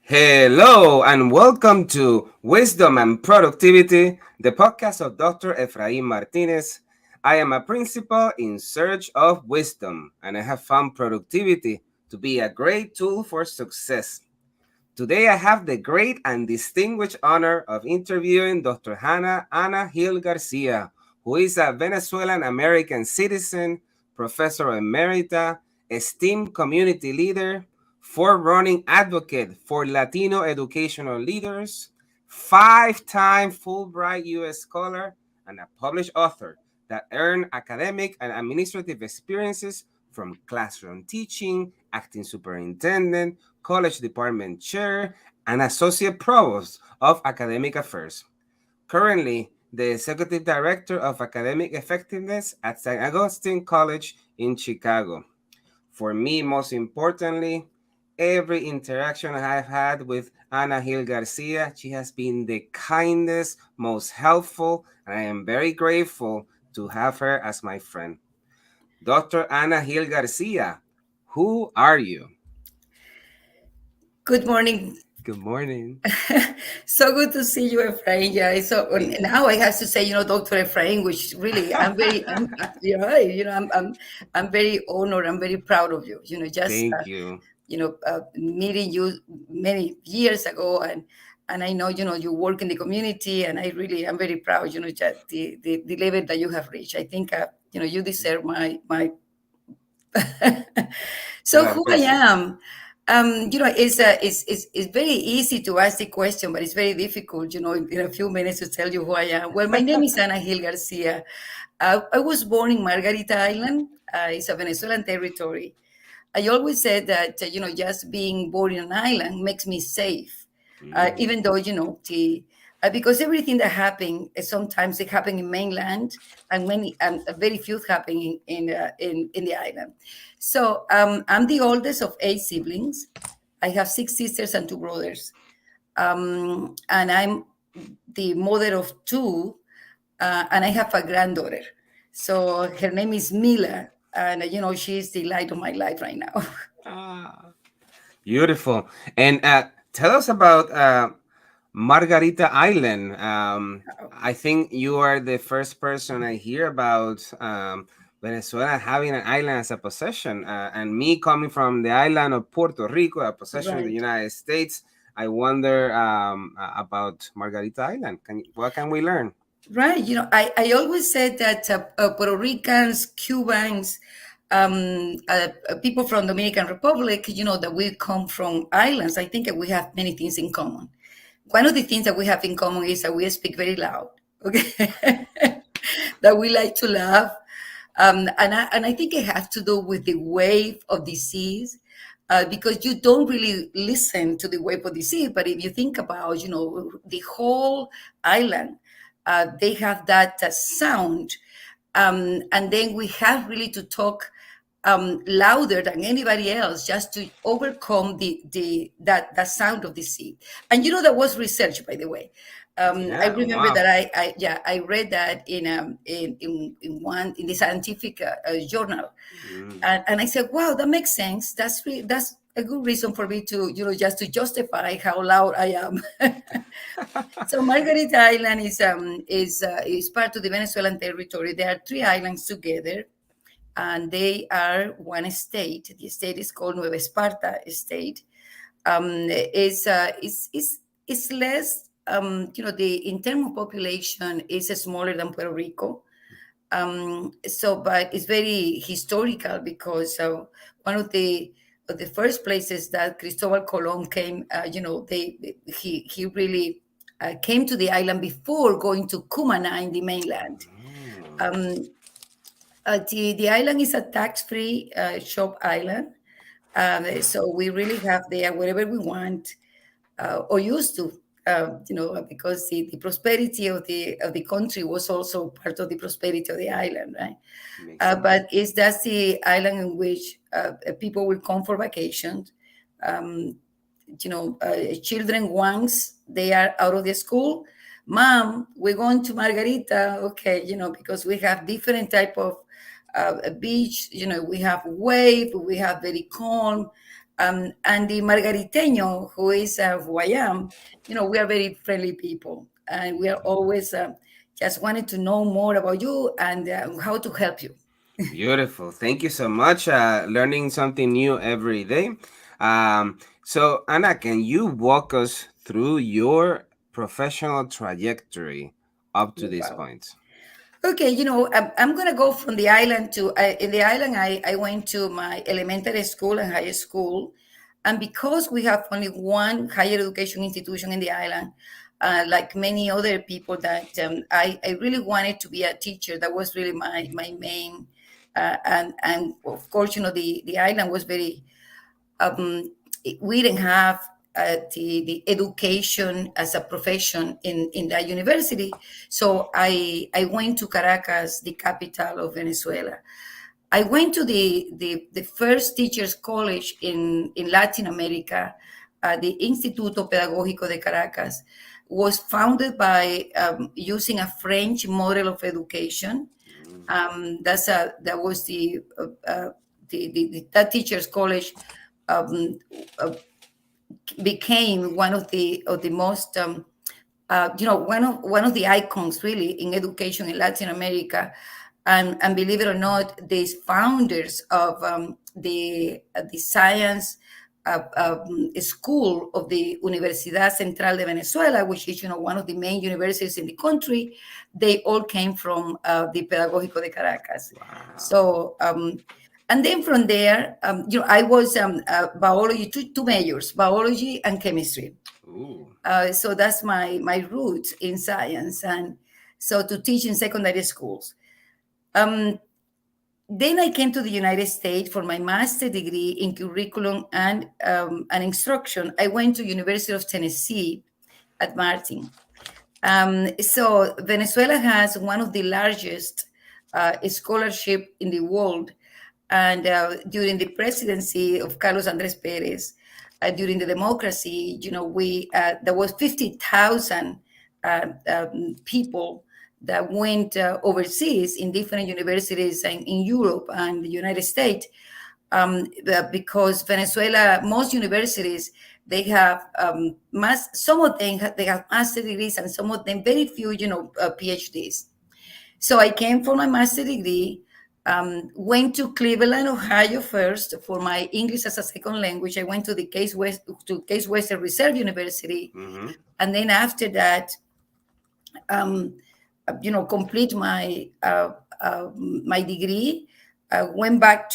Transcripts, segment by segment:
Hello and welcome to Wisdom and Productivity, the podcast of Dr. Efraín Martinez. I am a principal in search of wisdom, and I have found productivity to be a great tool for success. Today, I have the great and distinguished honor of interviewing Dr. Ana Gil Garcia, who is a Venezuelan-American citizen, professor emerita, esteemed community leader, forerunning advocate for Latino educational leaders, five-time Fulbright US Scholar, and a published author that earned academic and administrative experiences from classroom teaching, acting superintendent, college department chair, and associate provost of academic affairs. Currently, the executive director of academic effectiveness at St. Augustine College in Chicago. For me, most importantly, every interaction I've had with Ana Gil Garcia, she has been the kindest, most helpful, and I am very grateful to have her as my friend. Dr. Ana Gil Garcia, who are you? Good morning. Good morning. So good to see you, Efrain. Yeah, so Thank you. now I have to say, Dr. Efrain, which really I'm very, you're right. I'm very honored. I'm very proud of you. Just Thank you. meeting you many years ago, and I know, you work in the community, and I'm very proud. Just the level that you have reached. I think, you deserve my. So Well, I who I appreciate it. am, it's very easy to ask the question, but it's very difficult, in a few minutes to tell you who I am. Well, my name is Ana Gil Garcia. I was born in Margarita Island. It's a Venezuelan territory. I always said that, just being born in an island makes me safe, Mm. even though, because everything that happened, sometimes it happened in mainland, and many, and very few happen in the island. So I'm the oldest of eight siblings. I have six sisters and two brothers. And I'm the mother of two, and I have a granddaughter. So her name is Mila, and she's the light of my life right now. Ah, beautiful. And tell us about Margarita Island. I think you are the first person I hear about Venezuela having an island as a possession. And me coming from the island of Puerto Rico, a possession of the Right. United States, I wonder about Margarita Island. What can we learn? Right. I always said that Puerto Ricans, Cubans, people from Dominican Republic, that we come from islands. I think that we have many things in common. One of the things that we have in common is that we speak very loud. Okay, that we like to laugh, and I think it has to do with the wave of disease. Because you don't really listen to the wave of disease, but if you think about, the whole island, they have that sound, and then we have really to talk louder than anybody else just to overcome that sound of the sea. And that was research, by the way. I Yeah, remember wow. that I read that in the scientific journal, Mm. and I said, wow, that makes sense. That's a good reason for me to, just to justify how loud I am. So Margarita Island is part of the Venezuelan territory. There are three islands together, and they are one state. The state is called Nueva Esparta State. Is less, the in terms of population is smaller than Puerto Rico. But it's very historical because one of the first places that Cristobal Colon came, he really came to the island before going to Cumana in the mainland. Mm. Um, the island is a tax-free shop island. So we really have there whatever we want, or used to, because the prosperity of the country was also part of the prosperity of the island, right? Makes sense. But that's the island in which people will come for vacations. Um, Children, once they are out of the school, mom, we're going to Margarita. Okay, because we have different type of beach. We have wave, we have very calm. And the Margariteño, who is who I am, we are very friendly people, and we are always just wanted to know more about you and how to help you. Beautiful. Thank you so much. Learning something new every day. So, Anna, can you walk us through your professional trajectory up to this Wow. point? Okay, I'm going to go from the island to, in the island, I went to my elementary school and high school. And because we have only one higher education institution in the island, like many other people that I really wanted to be a teacher. That was really my main, and of course, the island was very, um, we didn't have the education as a profession in that university. So I went to Caracas, the capital of Venezuela. I went to the first teachers college in Latin America, the Instituto Pedagógico de Caracas, was founded by using a French model of education. That was that teachers college um, uh, became one of the most one of the icons really in education in Latin America, and believe it or not, these founders of the science school of the Universidad Central de Venezuela, which is one of the main universities in the country, they all came from the Pedagógico de Caracas. Wow. So and then from there, I was biology, two majors, biology and chemistry. Ooh. So that's my roots in science, and so to teach in secondary schools. Um, then I came to the United States for my master degree in curriculum and instruction. I went to University of Tennessee at Martin. So Venezuela has one of the largest scholarship in the world, and during the presidency of Carlos Andres Perez, during the democracy, we there was 50,000 people that went overseas in different universities in Europe and the United States, because Venezuela, most universities, they have some of them they have master degrees, and some of them very few, PhDs. So I came for my master degree, went to Cleveland, Ohio first for my English as a second language. I went to the Case Western Reserve University, Mm-hmm. and then after that, um, complete my degree. Went back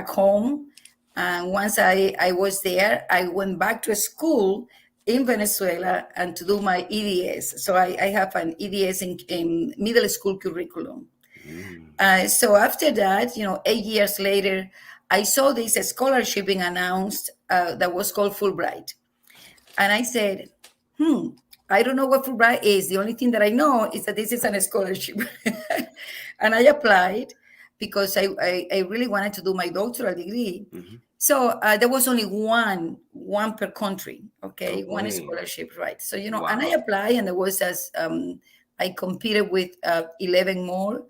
home, and once I was there, I went back to school in Venezuela and to do my EDS. So I have an EDS in middle school curriculum. Mm. So after that, 8 years later, I saw this scholarship being announced that was called Fulbright. And I said, I don't know what Fulbright is. The only thing that I know is that this is an scholarship. And I applied because I really wanted to do my doctoral degree. Mm-hmm. So there was only one per country, okay, one Okay. scholarship, right? So, and I Wow. applied, and there was I competed with 11 more.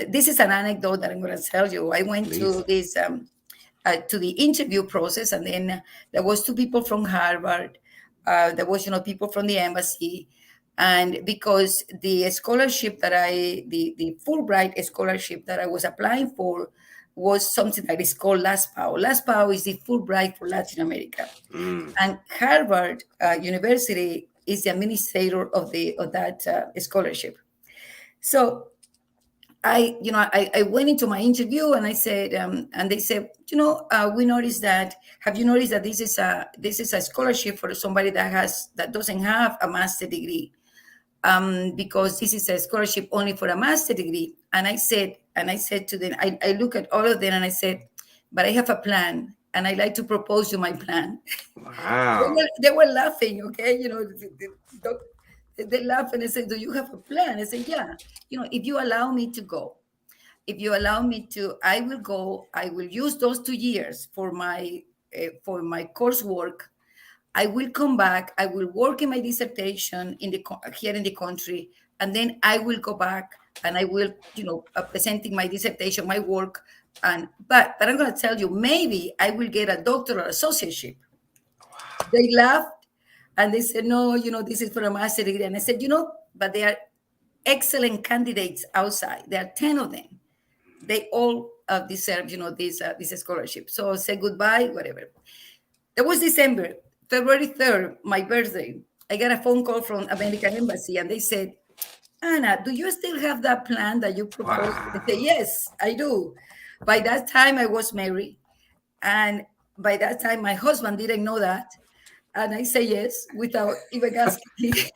This is an anecdote that I'm going to tell you. I went Please. to the interview process, and then there was two people from Harvard. There was, people from the embassy, and because the scholarship the Fulbright scholarship that I was applying for was something that is called LASPAO. LASPAO is the Fulbright for Latin America, Mm. and Harvard University is the administrator of that scholarship. So I went into my interview, and I said, and they said, we noticed that. Have you noticed that this is a scholarship for somebody that doesn't have a master degree, because this is a scholarship only for a master degree. And I said to them, I look at all of them, and I said, but I have a plan, and I like to propose you my plan. they, Wow. were, they were laughing, okay, they laugh, and they say, do you have a plan? I said, yeah, if you allow me to go, if you allow me to, I will go. I will use those 2 years for my coursework. I will come back. I will work in my dissertation here in the country, and then I will go back, and I will, presenting my dissertation, my work But I'm going to tell you, maybe I will get a doctoral associateship. They laughed and they said, no, this is for a master's degree. And I said, but they are excellent candidates outside. There are 10 of them. They all deserve, this scholarship. So say goodbye, whatever. That was December. February 3rd, my birthday. I got a phone call from American Embassy and they said, Anna, do you still have that plan that you proposed? Wow. I said, yes, I do. By that time, I was married. And by that time, my husband didn't know that. And I say yes without even asking him,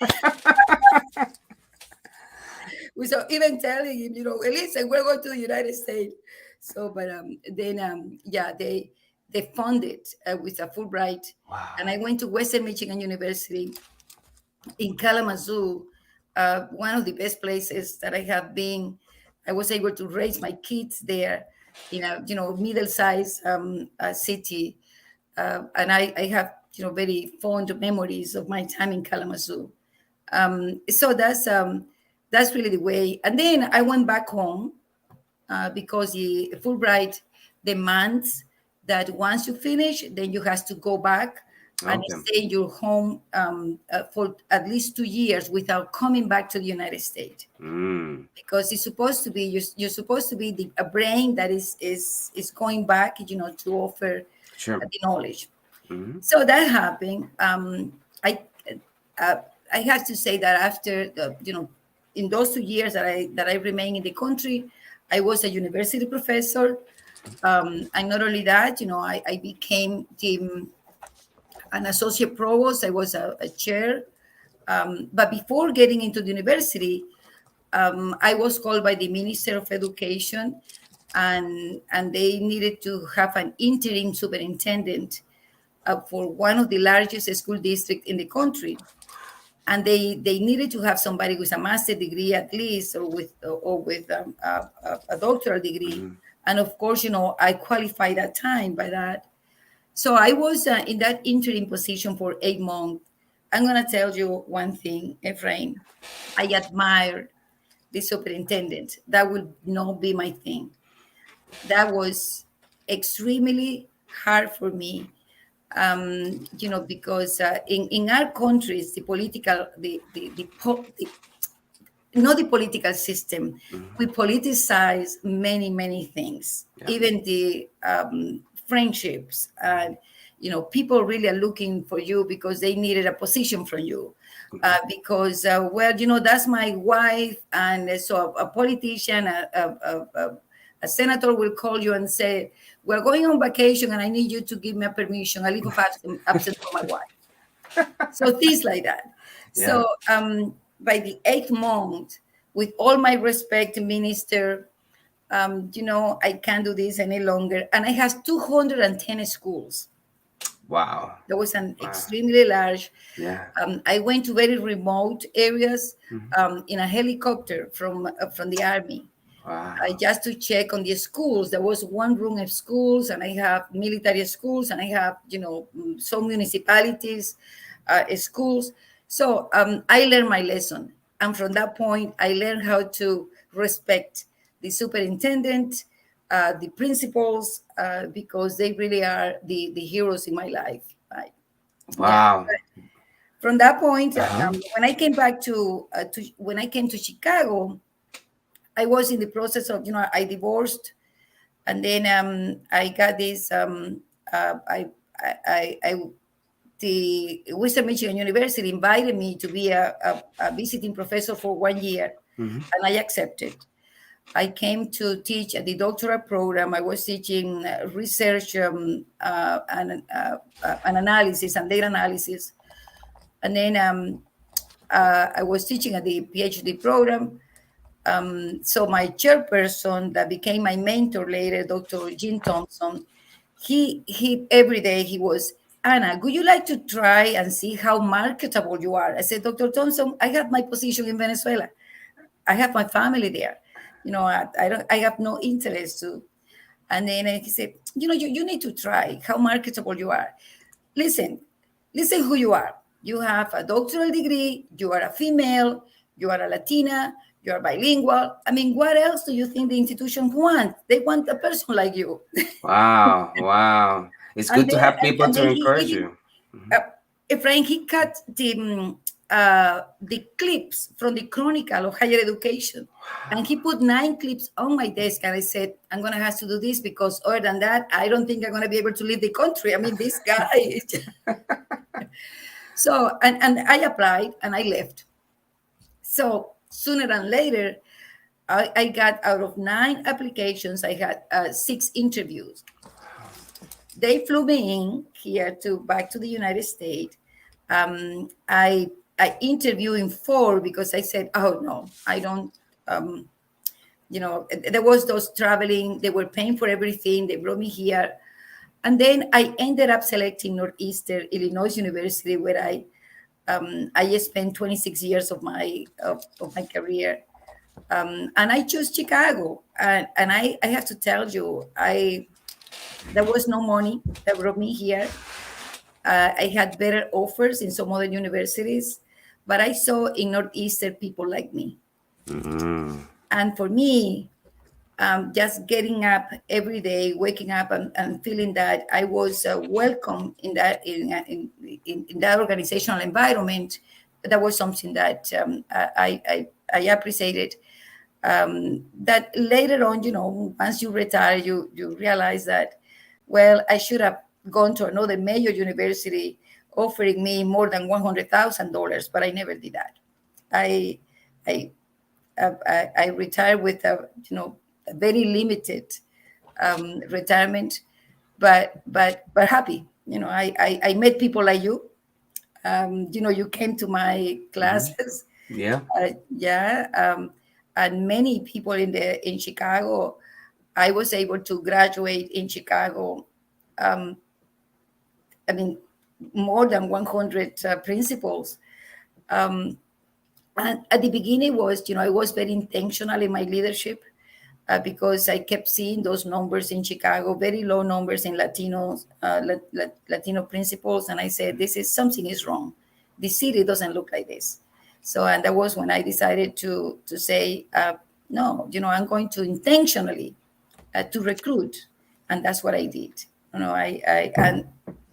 without even telling him, listen, we're going to the United States. So, but then, they funded with a Fulbright. Wow. And I went to Western Michigan University in Kalamazoo, one of the best places that I have been. I was able to raise my kids there in a middle-sized city, and I have very fond memories of my time in Kalamazoo. So that's really the way. And then I went back home because the Fulbright demands that once you finish, then you have to go back and stay in your home for at least 2 years without coming back to the United States. Because it's supposed to be you're supposed to be a brain that is going back, to offer the knowledge. So that happened. I have to say that after in those 2 years that I remained in the country, I was a university professor. And not only that, I became an associate provost. I was a chair. But before getting into the university, I was called by the Minister of Education, and they needed to have an interim superintendent for one of the largest school districts in the country. And they needed to have somebody with a master's degree at least, or with a doctoral degree. And of course, I qualified that time by that. So I was in that interim position for 8 months. I'm going to tell you one thing, Ephraim. I admire the superintendent. That would not be my thing. That was extremely hard for me, because in our countries, the political, not the political system, we politicize many, many things, even the friendships. People really are looking for you because they needed a position from you. Because, that's my wife. And so a politician, a senator will call you and say, we're going on vacation and I need you to give me a permission, a leave of absence for my wife. So things like that. Yeah. So by the 8th month, with all my respect, Minister, I can't do this any longer. And I have 210 schools. Wow. That was an extremely large. Yeah. I went to very remote areas in a helicopter from the Army. Wow. Just to check on the schools. There was one room of schools, and I have military schools, and I have, some municipalities, schools. So I learned my lesson. And from that point, I learned how to respect the superintendent, the principals, because they really are the heroes in my life. Right? Wow. Yeah. From that point, when I came back when I came to Chicago, I was in the process of, I divorced, and then I got this. The Western Michigan University invited me to be a visiting professor for 1 year, and I accepted. I came to teach at the doctoral program. I was teaching research and analysis and data analysis, and then I was teaching at the PhD program. So my chairperson that became my mentor later, Dr. Jim Thompson, he every day he was, Anna, would you like to try and see how marketable you are? I said, Dr. Thompson, I have my position in Venezuela. I have my family there. I have no interest to. And then he said, you need to try how marketable you are. Listen who you are. You have a doctoral degree. You are a female. You are a Latina. You're bilingual. I mean, what else do you think the institution wants? They want a person like you. Wow, wow. It's And good to then, have and, people and to then he encourage even, you. Mhm. Efrain, he cut the clips from the Chronicle of Higher Education. And he put 9 clips on my desk. And I said, I'm going to have to do this because other than that, I don't think I'm going to be able to leave the country. I mean, this guy. So, and I applied and I left. So sooner than later, I got out of 9 applications, I had 6 interviews. They flew me in here back to the United States. I interviewed in 4 because I said, oh no, I don't. There was those traveling. They were paying for everything. They brought me here, and then I ended up selecting Northeastern Illinois University, where I spent 26 years of my career. And I chose Chicago. And I have to tell you, there was no money that brought me here. I had better offers in some other universities, but I saw in Northeastern people like me. Mhm. And for me, just getting up every day, waking up and feeling that I was welcome in that organizational environment, that was something that I appreciated. That later on, once you retire, you realize that, well, I should have gone to another major university offering me more than $100,000, but I never did that. I I I retired with a very limited retirement, but happy. I met people like you. You came to my Mhm. classes. Yeah. Yeah, and many people in Chicago. I was able to graduate in Chicago. Um, I mean, more than 100 principals. Um, and at the beginning I was very intentional in my leadership, because I kept seeing those numbers in Chicago, very low numbers in Latino principals, and I said, "This is something is wrong. The city doesn't look like this." So, and that was when I decided to say, "No, I'm going to intentionally to recruit," and that's what I did.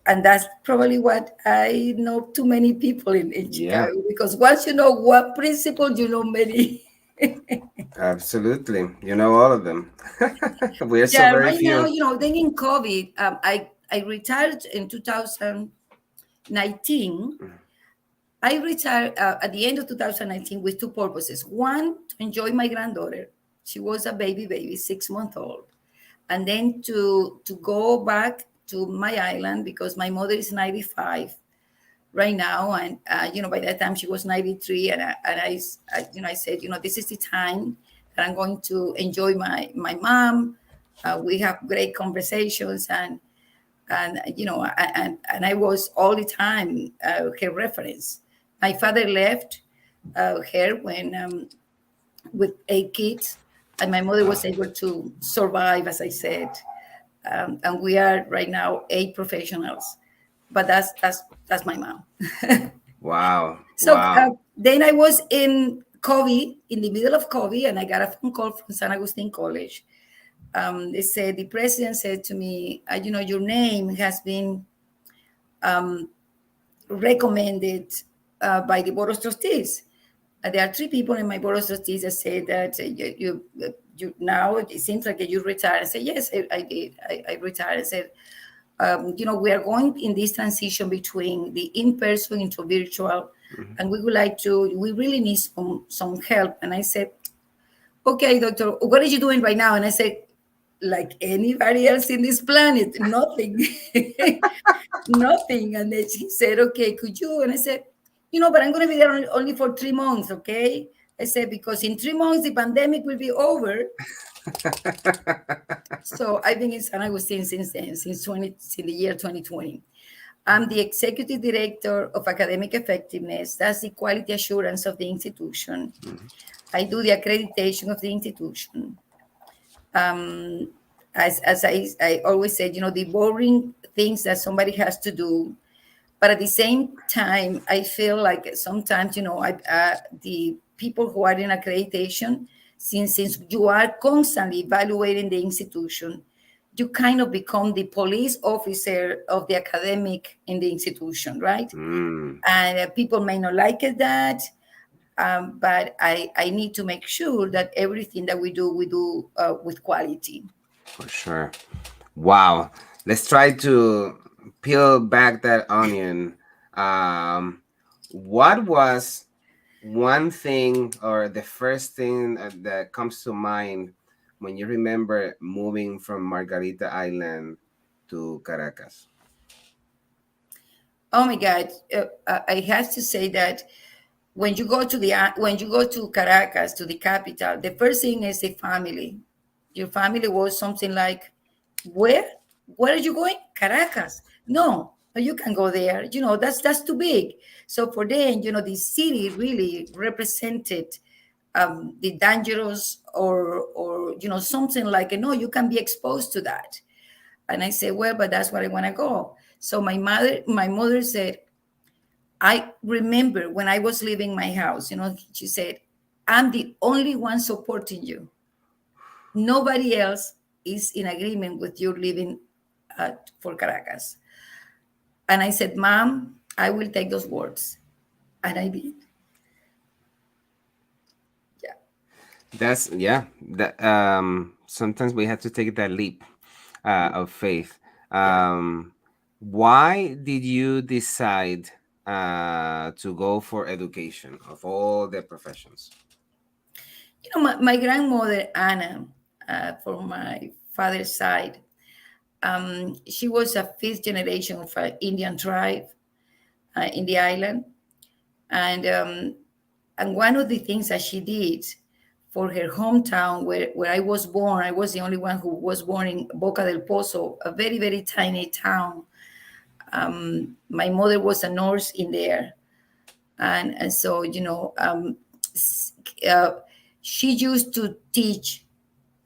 And that's probably what I know too many people in Yeah. Chicago, because once you know one principal, you know many. Absolutely. You know all of them. We are so Yeah, very right now, few. then in COVID, I retired in 2019. I retired at the end of 2019 with 2 purposes. One, to enjoy my granddaughter. She was a baby, 6 months old. And then to go back to my island, because my mother is 95 right now. And, by that time she was 93. I said, this is the time that I'm going to enjoy my mom. We have great conversations, and I was all the time her reference. My father left her when with 8 kids, and my mother was able to survive, as I said. And we are right now 8 professionals, but that's my mom. Wow. So Wow. then I was in COVID, in the middle of COVID, and I got a phone call from San Augustine College. They said, the president said to me, your name has been recommended by the board of trustees. There are 3 people in my board of trustees that say that you now it seems like you retired. I said, yes, I did. I retired. I said, we are going in this transition between the in-person into virtual, Mhm. and we really need some help. And I said, okay, doctor, what are you doing right now? And I said, like anybody else in this planet, nothing. Nothing. And then he said, okay, could you? And I said, but I'm going to be there only for 3 months, okay? I said, because in 3 months, the pandemic will be over. So I've been in San Agustin since then, since the year 2020. I'm the executive director of academic effectiveness. That's the quality assurance of the institution. Mhm. I do the accreditation of the institution. Um, as I always said, the boring things that somebody has to but at the same time, I feel like sometimes, people who are in accreditation, since you are constantly evaluating the institution, you kind of become the police officer of the academic in the institution, right? Mm, And people may not like it that, but I need to make sure that everything that we do with quality. for sure. Wow. Let's try to peel back that onion. Um, what was one thing or the first thing that comes to mind when you remember moving from Margarita Island to Caracas? Oh my God, I have to say that when you go to Caracas, to the capital, the first thing is the family. Your family was something like, where? Where are you going? Caracas. No, you can go there. That's too big. So for them, the city really represented the dangerous or something like, no, you can be exposed to that. And I said, well, but that's where I want to go. So my mother said, I remember when I was leaving my house, she said, I'm the only one supporting you. Nobody else is in agreement with you leaving for Caracas. And I said, Mom, I will take those words. And I did. Yeah. That's yeah. That sometimes we have to take that leap of faith. Yeah. Why did you decide to go for education of all the professions? My grandmother, Anna, from my father's side, she was a fifth generation of an Indian tribe in the island. And one of the things that she did for her hometown where I was born, I was the only one who was born in Boca del Pozo, a very, very tiny town. My mother was a nurse in there. And so, uh, she used to teach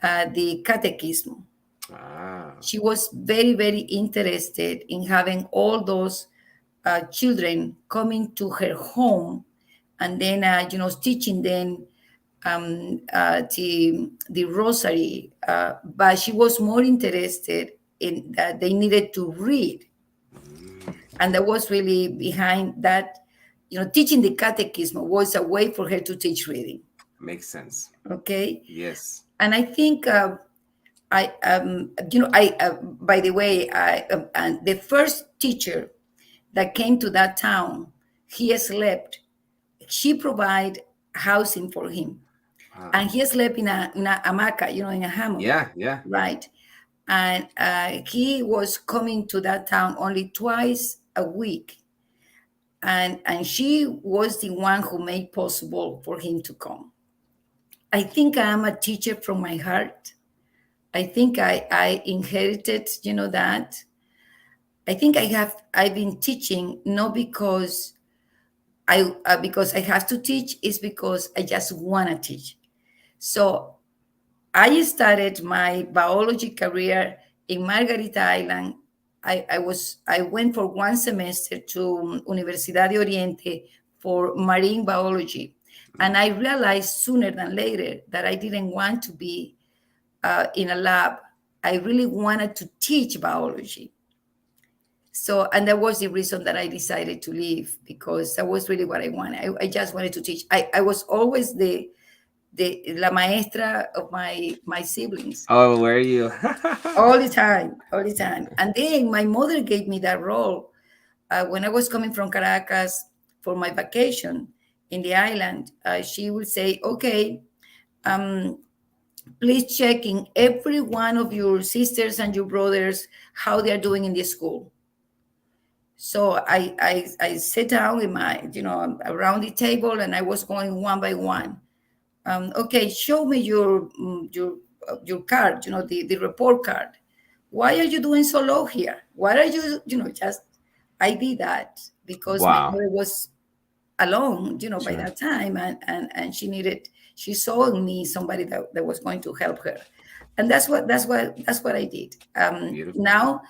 the catechism. Ah, She was very, very interested in having all those children coming to her home and then, teaching them the rosary. But she was more interested in that they needed to read. mm, And that was really behind that, teaching the catechism was a way for her to teach reading. makes sense. Okay. Yes. And I think by the way, and the first teacher that came to that town, he slept. She provide housing for him, Wow. and he slept in a hamaca, in a hammock, Yeah, yeah. right? And he was coming to that town only twice a week, and she was the one who made possible for him to come. I think I am a teacher from my heart. I think I inherited, that. I think I've been teaching not because I have to teach, is because I just want to teach. So I started my biology career in Margarita Island. I went for one semester to Universidad de Oriente for marine biology, and I realized sooner than later that I didn't want to be in a lab. I really wanted to teach biology. So, and that was the reason that I decided to leave, because that was really what I wanted. I just wanted to teach. I was always the la maestra of my siblings, Oh, where are you? all the time. And then my mother gave me that role when I was coming from Caracas for my vacation in the island. She would say, "Okay, um, please check in every one of your sisters and your brothers how they are doing in the school." So I sit down in around the table, and I was going one by one. Okay, show me your card, the report card. Why are you doing so low here? Why are you, just, I did that because my Wow. mother was alone, by Sure. that time, and she saw in me somebody that was going to help her. And that's what I did. Beautiful. Now,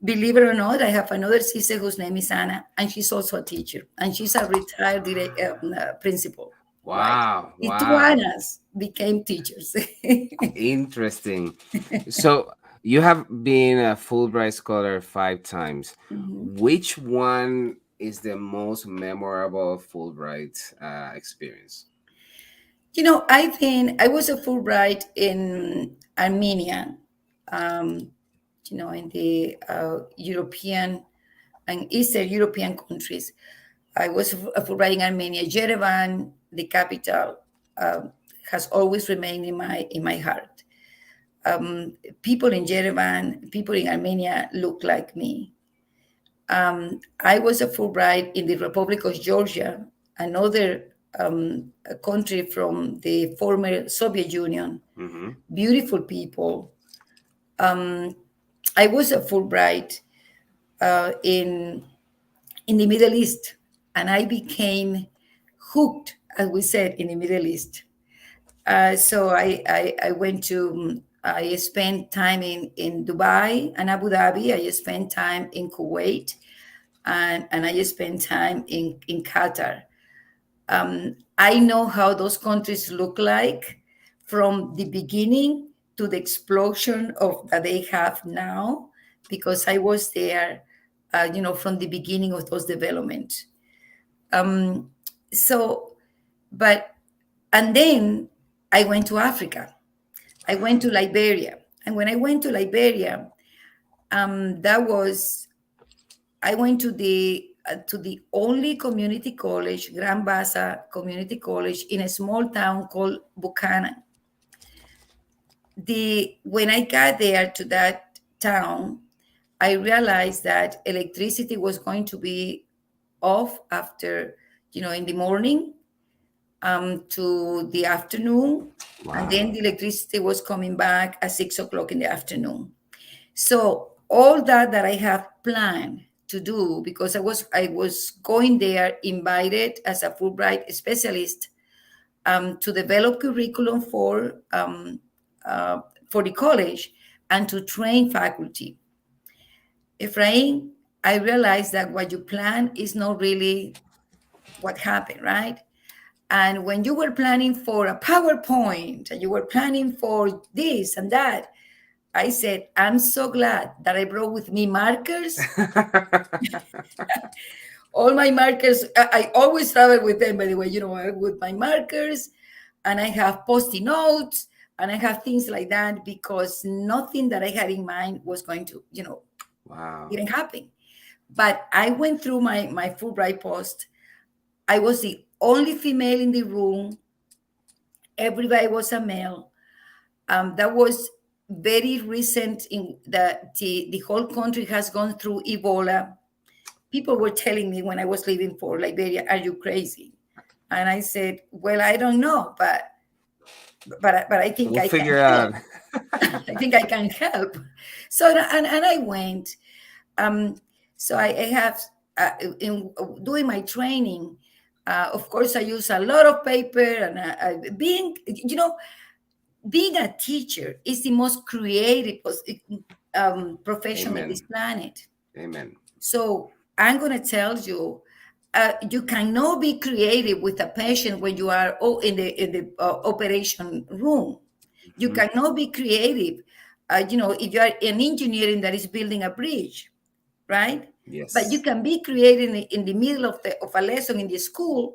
believe it or not, I have another sister whose name is Anna, and she's also a teacher, and she's a retired principal. right? Wow. Wow. Ituanas became teachers. Interesting. So you have been a Fulbright scholar 5 times. Mhm. Which one is the most memorable Fulbright experience? I was a Fulbright in Armenia, um, in the European and Eastern European countries. I was a Fulbright in Armenia. Yerevan, the capital, has always remained in my heart. People in Yerevan, people in Armenia look like me. I was a Fulbright in the Republic of Georgia, another country from the former Soviet Union. Mm-hmm. Beautiful people. Um, I was a Fulbright in the Middle East, and I became hooked, as we said, in the Middle East. So I went to, I spent time in Dubai and Abu Dhabi. I spent time in Kuwait, and I spent time in Qatar. I know how those countries look like from the beginning to the explosion of that they have now, because I was there, from the beginning of those developments. Um, so, but and then I went to Africa. I went to Liberia, and when I went to Liberia, that was I went to the only community college, Grand Bassa Community College, in a small town called Buchanan. When I got there to that town, I realized that electricity was going to be off after, in the morning, to the afternoon, and then Wow. the electricity was coming back at 6 o'clock in the afternoon. So all that I have planned to do, because I was going there invited as a Fulbright specialist, to develop curriculum for the college and to train faculty. Ephraim, I realized that what you plan is not really what happened, right? And when you were planning for a PowerPoint and you were planning for this and that, I said, I'm so glad that I brought with me markers. All my markers, I always travel with them, by the way, with my markers, and I have post-it notes, and I have things like that, because nothing that I had in mind was going to, Wow. didn't happen. But I went through my Fulbright post. I was the only female in the room. Everybody was a male. That was very recent in the whole country has gone through Ebola. People were telling me when I was leaving for Liberia, "Are you crazy?" And I said, "Well, I don't know, but I think We'll I can figure out. help. I think I can help." So and I went. Um, so I have, in doing my training. Of course, I use a lot of paper, and being a teacher is the most creative profession in this Amen. planet. Amen. So I'm going to tell you, you cannot be creative with a patient when you are in the operation room. You Mhm. cannot be creative, if you are an engineering that is building a bridge, right? But you Yes. can be creative in the middle of a lesson in the school,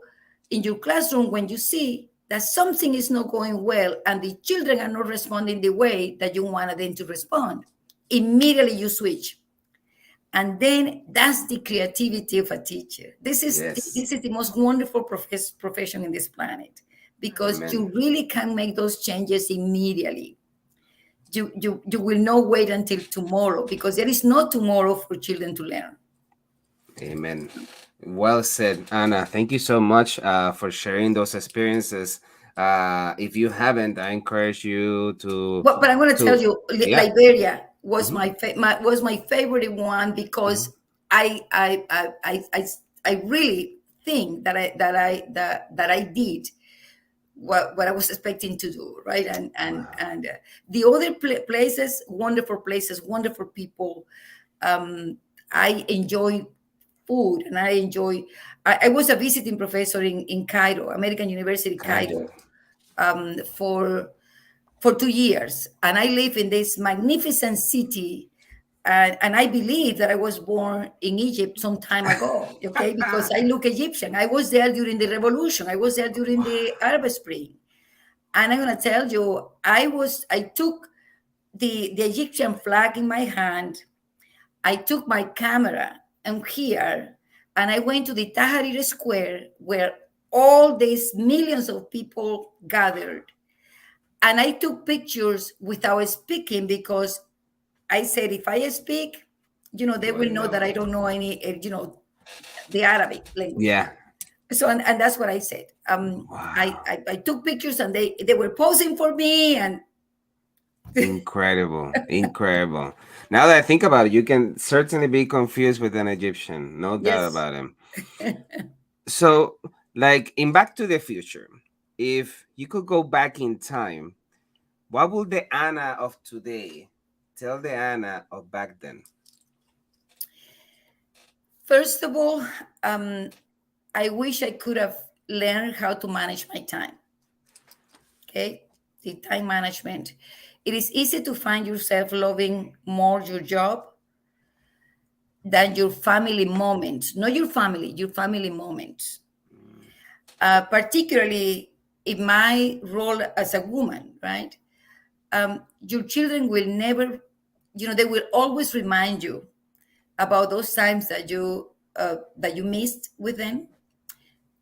in your classroom, when you see that something is not going well and the children are not responding the way that you wanted them to respond. Immediately you switch, and then that's the creativity of a teacher. This is Yes. this is the most wonderful profession in this planet, because Amen. you really can make those changes immediately. You will not wait until tomorrow, because there is no tomorrow for children to learn. Amen. Well said, Anna. Thank you so much for sharing those experiences. If you haven't, I encourage you But I'm going to tell to you, yeah. Liberia was Hmm. my favorite one, because Hmm. I I I I I, I really think that I did what I was expecting to do, right? Wow. The other places, wonderful people. Um, I enjoy food, and I enjoy. I was a visiting professor in Cairo, American University, Cairo. Cairo, for 2 years, and I live in this magnificent city. And I believe that I was born in Egypt some time ago, okay, because I look Egyptian. I was there during the revolution. I was there during the Arab Spring. And I'm gonna tell you, I took the Egyptian flag in my hand. I took my camera and here, and I went to the Tahrir Square where all these millions of people gathered. And I took pictures without speaking because I said, if I speak, they will Well, know that I no. don't know any, the Arabic language. Yeah. So, and that's what I said. Wow. I took pictures and they were posing for me. And Incredible. Incredible. Now that I think about it, you can certainly be confused with an Egyptian. No doubt yes. about him. So, like in Back to the Future, if you could go back in time, what would the Anna of today tell the Anna of back then? First of all, I wish I could have learned how to manage my time. Okay. The time management. It is easy to find yourself loving more your job than your family moments, not your family moments. Particularly in my role as a woman, right? Your children will never, they will always remind you about those times that you missed with them,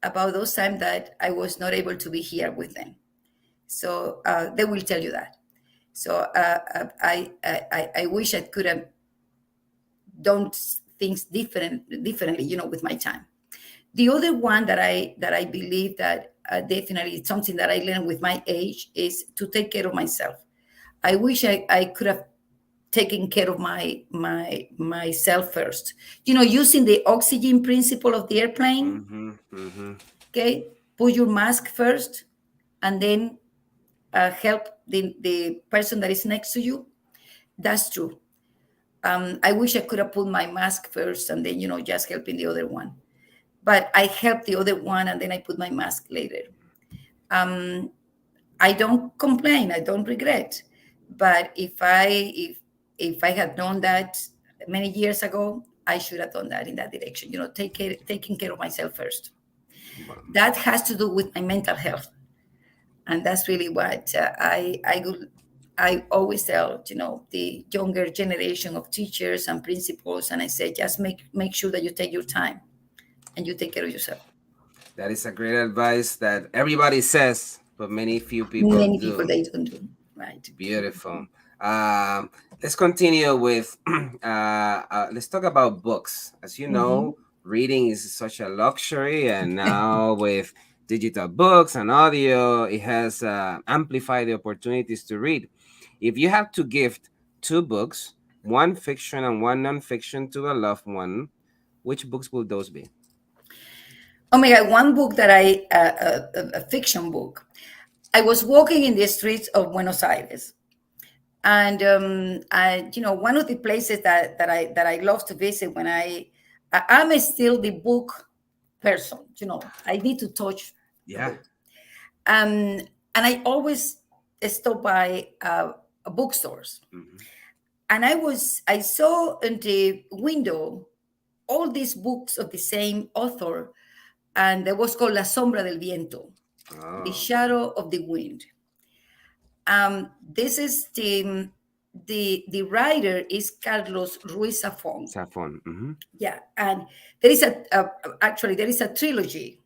about those times that I was not able to be here with them. So they will tell you that. So I wish I could have done things differently, with my time. The other one that I believe that definitely it's something that I learned with my age is to take care of myself. I wish I could have taken care of myself first. Using the oxygen principle of the airplane. Mm-hmm. Mm-hmm. Okay, put your mask first, and then help the person that is next to you. That's true. I wish I could have put my mask first and then just helping the other one. But I helped the other one and then I put my mask later. Um, I don't complain. I don't regret. But if I had done that many years ago, I should have done that in that direction. Taking care of myself first. Well, That has to do with my mental health, and that's really what I always tell the younger generation of teachers and principals. And I say, just make sure that you take your time and you take care of yourself. that is a great advice that everybody says, but many few people Many people do. they don't do right. Beautiful. Um, let's continue with, let's talk about books. As you Mhm. know, reading is such a luxury, and now with digital books and audio, it has amplified the opportunities to read. If you have to gift two books, one fiction and one nonfiction, to a loved one, which books will those be? Oh my God! One book that a fiction book. I was walking in the streets of Buenos Aires, and one of the places that I love to visit when I'm still the book person. I need to touch a Yeah. book. Um, and I always stop by bookstores. Mhm. And I saw in the window all these books of the same author, and it was called La Sombra del Viento, The Oh, Shadow of the Wind. This is the writer is Carlos Ruiz Zafón. Saffron. Hmm. Yeah, and there is actually there is a trilogy,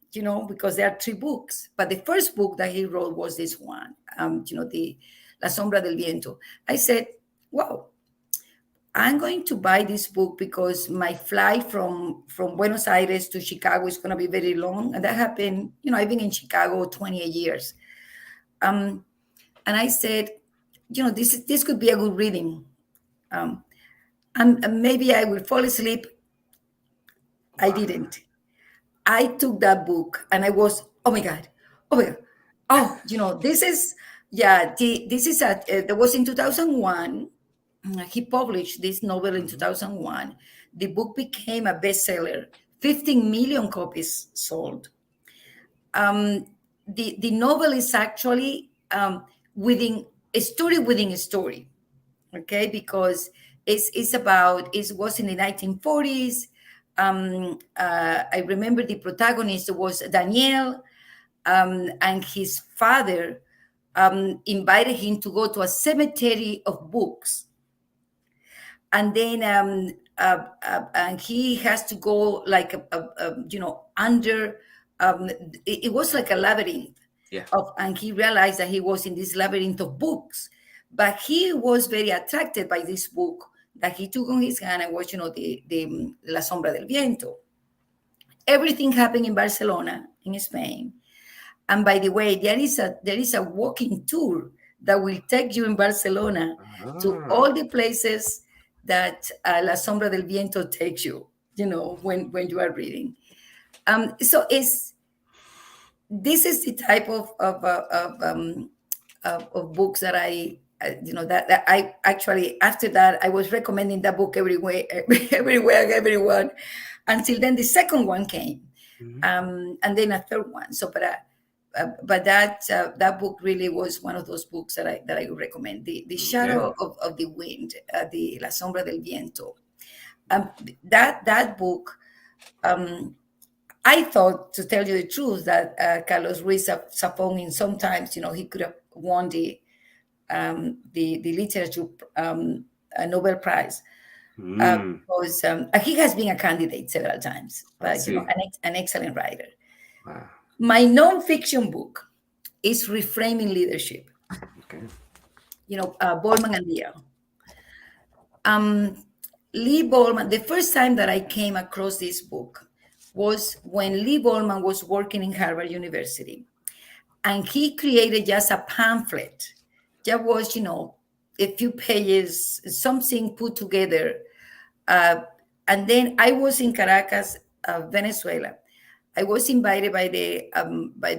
because there are three books. But the first book that he wrote was this one, the La Sombra del Viento. I said, wow, I'm going to buy this book because my flight from Buenos Aires to Chicago is going to be very long, and that happened. I've been in Chicago 28 years, um, and I said, this could be a good reading, um, and maybe I will fall asleep. I Wow. didn't. I took that book and I was, oh my God, oh my God, oh, this is, yeah, this is that was in 2001. He published this novel in Hmm. 2001. The book became a bestseller 15 million copies sold. The novel is actually within a story within a story, okay? Because it was in the 1940s. I remember the protagonist was Daniel, and his father invited him to go to a cemetery of books, and then and he has to go like under. It was like a labyrinth, Yeah. and he realized that he was in this labyrinth of books, but he was very attracted by this book that he took on his hand and was, the La Sombra del Viento. Everything happened in Barcelona, in Spain. And by the way, there is a walking tour that will take you in Barcelona to Ah, all the places that La Sombra del Viento takes you, when you are reading. So this is the type of books that that I actually, after that, I was recommending that book everywhere, everywhere, everyone, until then the second one came, mhm. and then a third one. So, but that book really was one of those books that I would recommend. The Okay. Shadow of the Wind, the La Sombra del Viento. That book. I thought, to tell you the truth, that Carlos Ruiz Zafón, in sometimes, he could have won the literature Nobel Prize, Mm, because he has been a candidate several times, I but see. an excellent writer. Wow. My nonfiction book is Reframing Leadership. Okay. Bolman and Deal. Lee Bolman. The first time that I came across this book was when Lee Bolman was working in Harvard University, and he created just a pamphlet. That was, a few pages, something put together. And then I was in Caracas, Venezuela. I was invited by the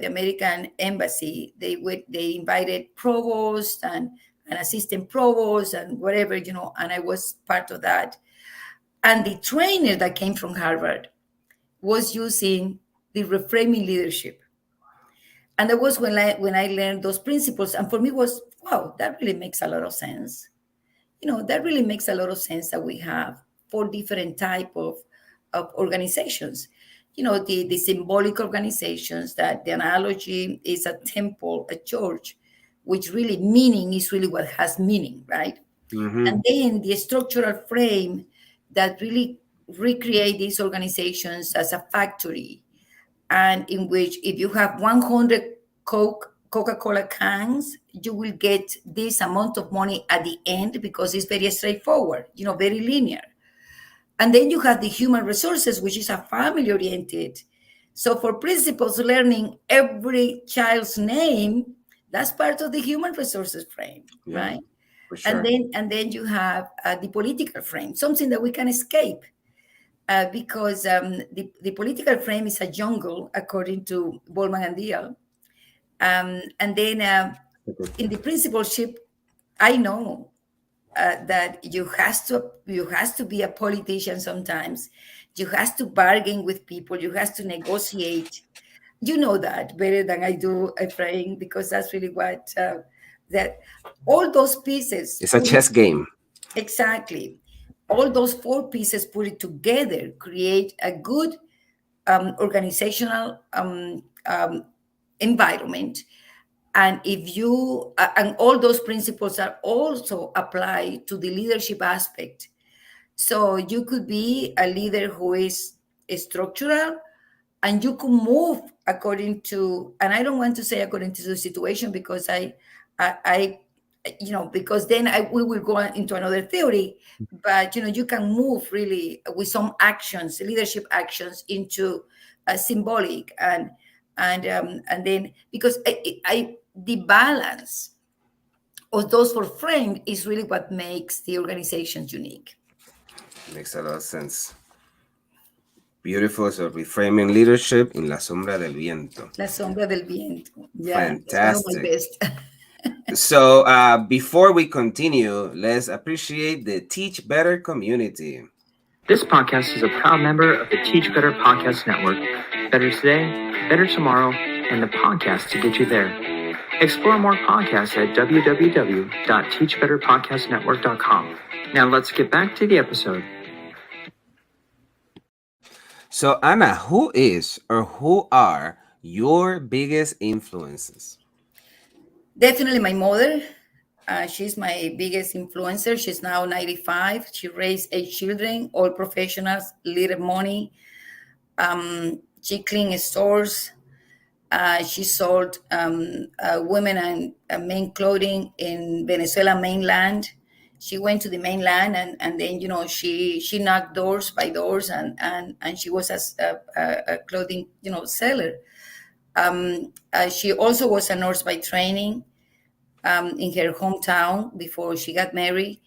American embassy. They invited provost and an assistant provost and whatever, and I was part of that. And the trainer that came from Harvard was using the reframing leadership. And that was when I learned those principles. And for me was, wow, that really makes a lot of sense. That really makes a lot of sense that we have four different type of organizations. The symbolic organizations, that the analogy is a temple, a church, which really meaning is really what has meaning, right? Mm-hmm. And then the structural frame that really recreate these organizations as a factory, and in which if you have 100 Coca-Cola cans, you will get this amount of money at the end, because it's very straightforward, very linear. And then you have the human resources, which is a family oriented. So for principles learning every child's name, that's part of the human resources frame, Yeah, right? for And sure. then you have the political frame, something that we can escape, because the political frame is a jungle, according to Bolman and Deal. And then Okay. in the principalship, I know that you has to be a politician sometimes. You has to bargain with people. You has to negotiate. You know that better than I do, Efrain, because that's really what that all those pieces It's a chess game. exactly. All those four pieces put it together create a good organizational environment. And if you and all those principles are also applied to the leadership aspect. So you could be a leader who is structural, and you could move according to, and I don't want to say according to the situation, because I because then we will go into another theory. But you can move really with some actions, leadership actions, into a symbolic, and then, because the balance of those four frames is really what makes the organizations unique. Makes a lot of sense. Beautiful. So reframing leadership in La Sombra del Viento. La sombra del viento. Yeah, it's one of my Fantastic. best. So before we continue, let's appreciate the Teach Better community. This podcast is a proud member of the Teach Better Podcast Network. Better today, better tomorrow, and the podcast to get you there. Explore more podcasts at www.teachbetterpodcastnetwork.com. Now let's get back to the episode. So, Anna, who is or who are your biggest influences? Definitely my mother. She's my biggest influencer. She's now 95. She raised 8 children, all professionals, little money. She cleaned stores. She sold women and men clothing in Venezuela mainland. She went to the mainland and then, she knocked doors by doors and she was a clothing, seller. She also was a nurse by training in her hometown before she got married.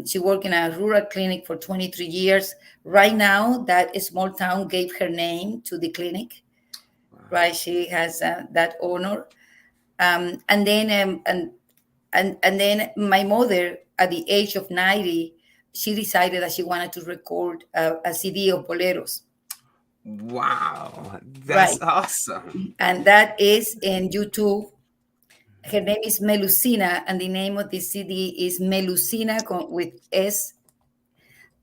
She worked in a rural clinic for 23 years. Right now, that small town gave her name to the clinic. Wow. Right, she has that honor. And then my mother, at the age of 90, she decided that she wanted to record a CD of boleros. Wow, that's right. Awesome. And that is in YouTube. Her name is Melusina, and the name of the CD is Melusina with S.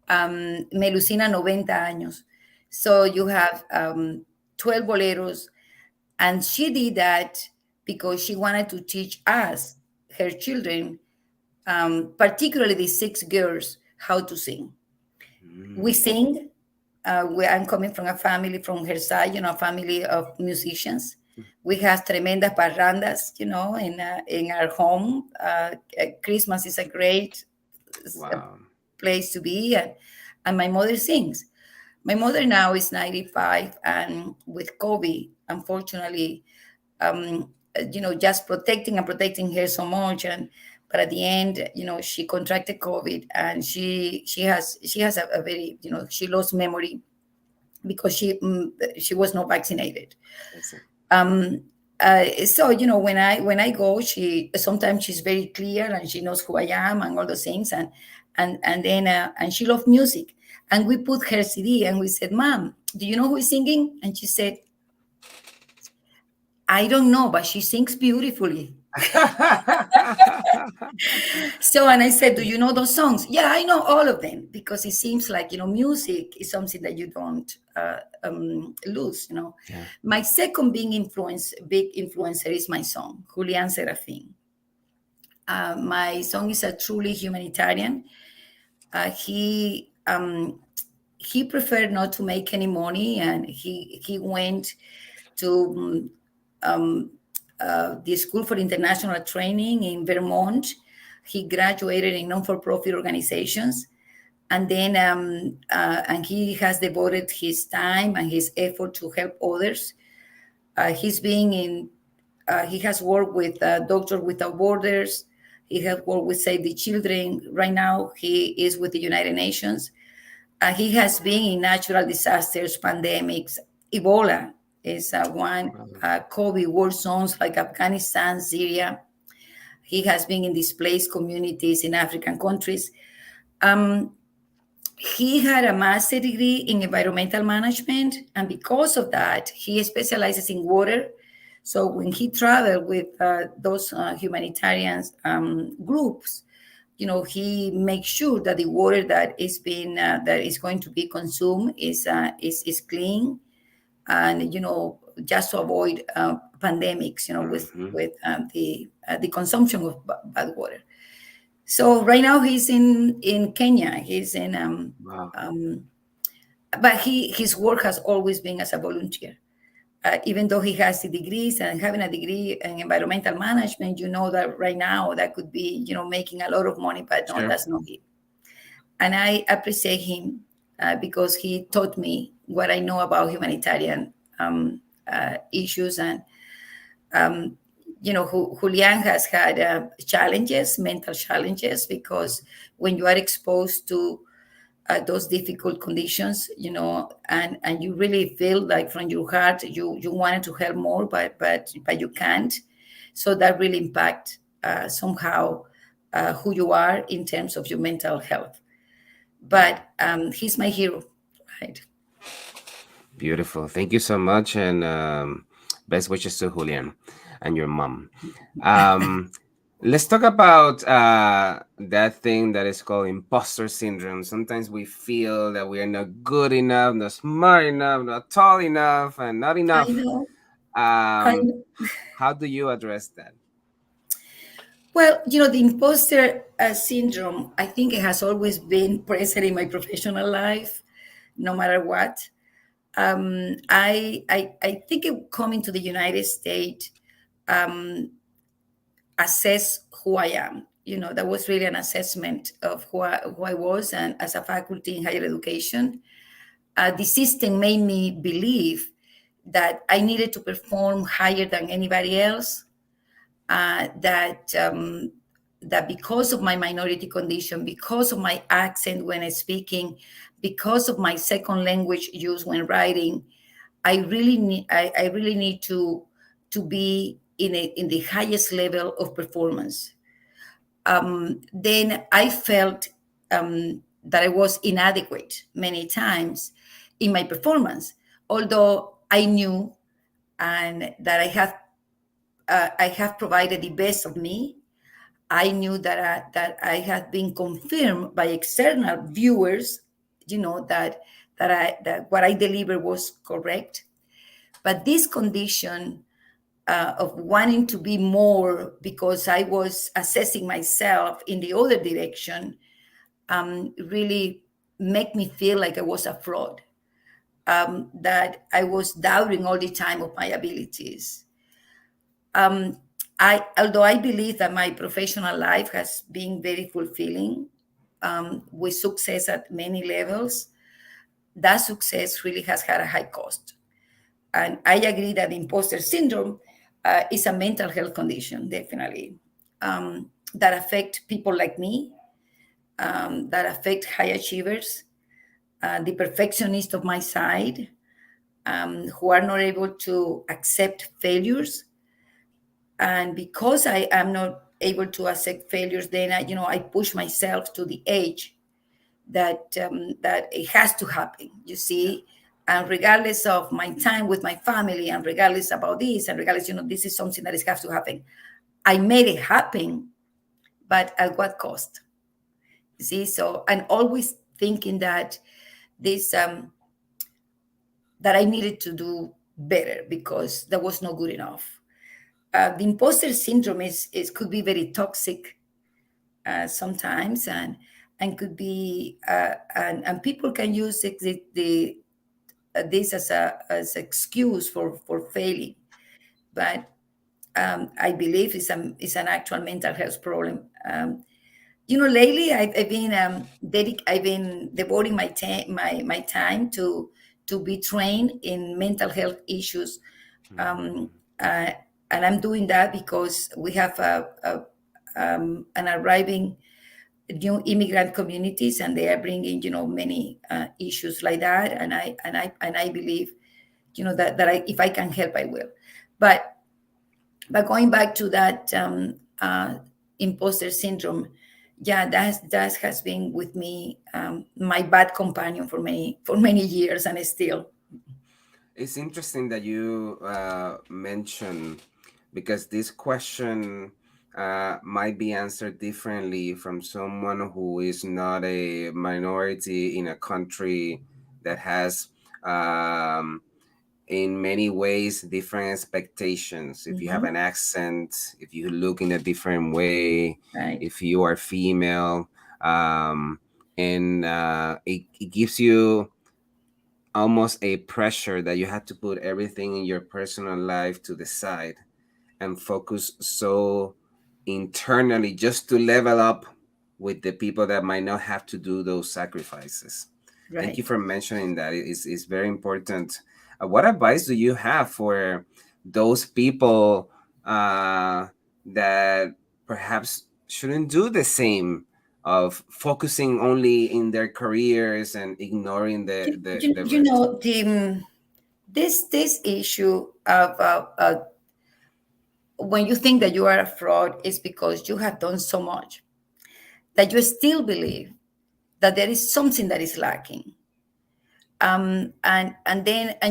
Melusina 90 años. So you have 12 boleros, and she did that because she wanted to teach us, her children, particularly the 6 girls, how to sing. We sing. I'm coming from a family from her side, a family of musicians. We have tremendas parrandas, in our home. Christmas is a great place to be, and my mother sings. My mother now is 95, and with COVID, unfortunately, just protecting her so much, but at the end, she contracted COVID, and she has a very, she lost memory because she was not vaccinated. So when I go, sometimes she's very clear and she knows who I am and all those things, and then she loves music, and we put her CD and we said, "Mom, do you know who is singing?" And she said, "I don't know, but she sings beautifully." So, and I said, "Do you know those songs?" "Yeah, I know all of them," because it seems like, music is something that you don't lose, Yeah. My second big influencer is my son, Julian Serafin. My son is a truly humanitarian. He preferred not to make any money, and he went to the School for International Training in Vermont. He graduated in non-for-profit organizations, and then and he has devoted his time and his effort to help others. He has worked with Doctors Without Borders. He has worked with Save the Children. Right now, he is with the United Nations. He has been in natural disasters, pandemics. Ebola is one. COVID war zones like Afghanistan, Syria. He has been in displaced communities in African countries. He had a master's degree in environmental management, and because of that, he specializes in water. So when he traveled with those humanitarian groups, he makes sure that the water that is going to be consumed is clean, and just to avoid pandemics, with the consumption of bad water. So right now he's in Kenya. He's in but his work has always been as a volunteer. Even though he has the degrees, and having a degree in environmental management, that right now that could be, making a lot of money, but no, that's not him. And I appreciate him because he taught me what I know about humanitarian issues. And, Julian has had challenges, mental challenges, because when you are exposed to those difficult conditions, and you really feel like from your heart you wanted to help more, but you can't. So that really impacts somehow who you are in terms of your mental health. but he's my hero, right? Beautiful. Thank you so much, and best wishes to Julian and your mom. Um, let's talk about that thing that is called imposter syndrome. Sometimes we feel that we are not good enough, not smart enough, not tall enough, and not I enough. know. I Um, know. how do you address that? Well, the imposter syndrome, I think it has always been present in my professional life, no matter what. I think coming to the United States, um, assess who I am. That was really an assessment of who I was, and as a faculty in higher education, the system made me believe that I needed to perform higher than anybody else. That because of my minority condition, because of my accent when I'm speaking, because of my second language use when writing, I really need to be in the highest level of performance. Then I felt that I was inadequate many times in my performance, although I knew and that I have provided the best of me. I knew that I had been confirmed by external viewers, that what I delivered was correct. But this condition of wanting to be more because I was assessing myself in the other direction really make me feel like I was a fraud, that I was doubting all the time of my abilities. Um, although I believe that my professional life has been very fulfilling, with success at many levels, that success really has had a high cost. And I agree that imposter syndrome is a mental health condition, definitely, that affect people like me, that affect high achievers, the perfectionist of my side, who are not able to accept failures. And because I am not able to accept failures, then I push myself to the edge that it has to happen. You see, and regardless of my time with my family, and regardless about this, and regardless, this is something that is has to happen. I made it happen, but at what cost? You see, so I'm always thinking that this that I needed to do better because that was not good enough. The imposter syndrome is could be very toxic sometimes, and could be and people can use this as excuse for failing, but I believe it's an actual mental health problem. Lately I've been devoting my time to be trained in mental health issues, um, uh, and I'm doing that because we have an arriving new immigrant communities, and they are bringing many issues like that, and I believe that if I can help, I will. But going back to that imposter syndrome, yeah, that has been with me, my bad companion for many years, and still. It's interesting that you mention, because this question might be answered differently from someone who is not a minority in a country that has, in many ways, different expectations. If you have Mhm. an accent, if you look in a different way, Right. if you are female, um, and it gives you almost a pressure that you have to put everything in your personal life to the side and focus so internally just to level up with the people that might not have to do those sacrifices. Thank you Right. for mentioning that. It's very important. What advice do you have for those people that perhaps shouldn't do the same, of focusing only in their careers and ignoring the rest? This issue of when you think that you are a fraud is because you have done so much that you still believe that there is something that is lacking. And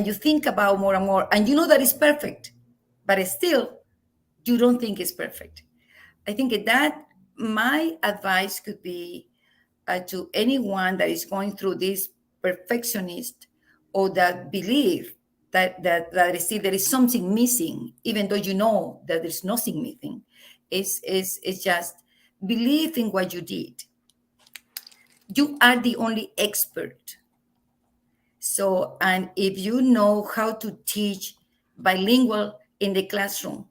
you think about more and more, and you know that it's perfect, but still you don't think it's perfect. I think that my advice could be to anyone that is going through this perfectionist, or that believe that still there is something missing, even though you know that there's nothing missing. Is just believe in what you did. You are the only expert. So, and if you know how to teach bilingual in the classroom,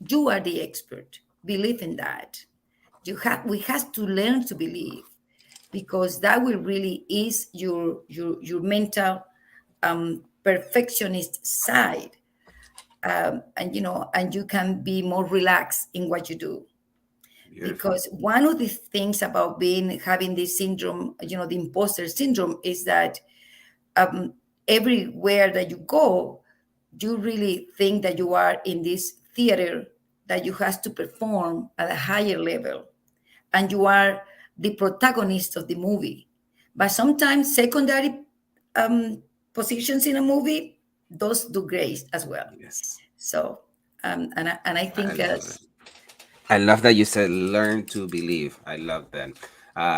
you are the expert. Believe in that. We have to learn to believe, because that will really ease your mental perfectionist side, and you can be more relaxed in what you do. Beautiful. Because one of the things about having this syndrome, the imposter syndrome, is that um, everywhere that you go, you really think that you are in this theater that you have to perform at a higher level, and you are the protagonist of the movie. But sometimes secondary um, positions in a movie, those do great as well. Yes. So, and I I think love it. I love that you said learn to believe. I love that.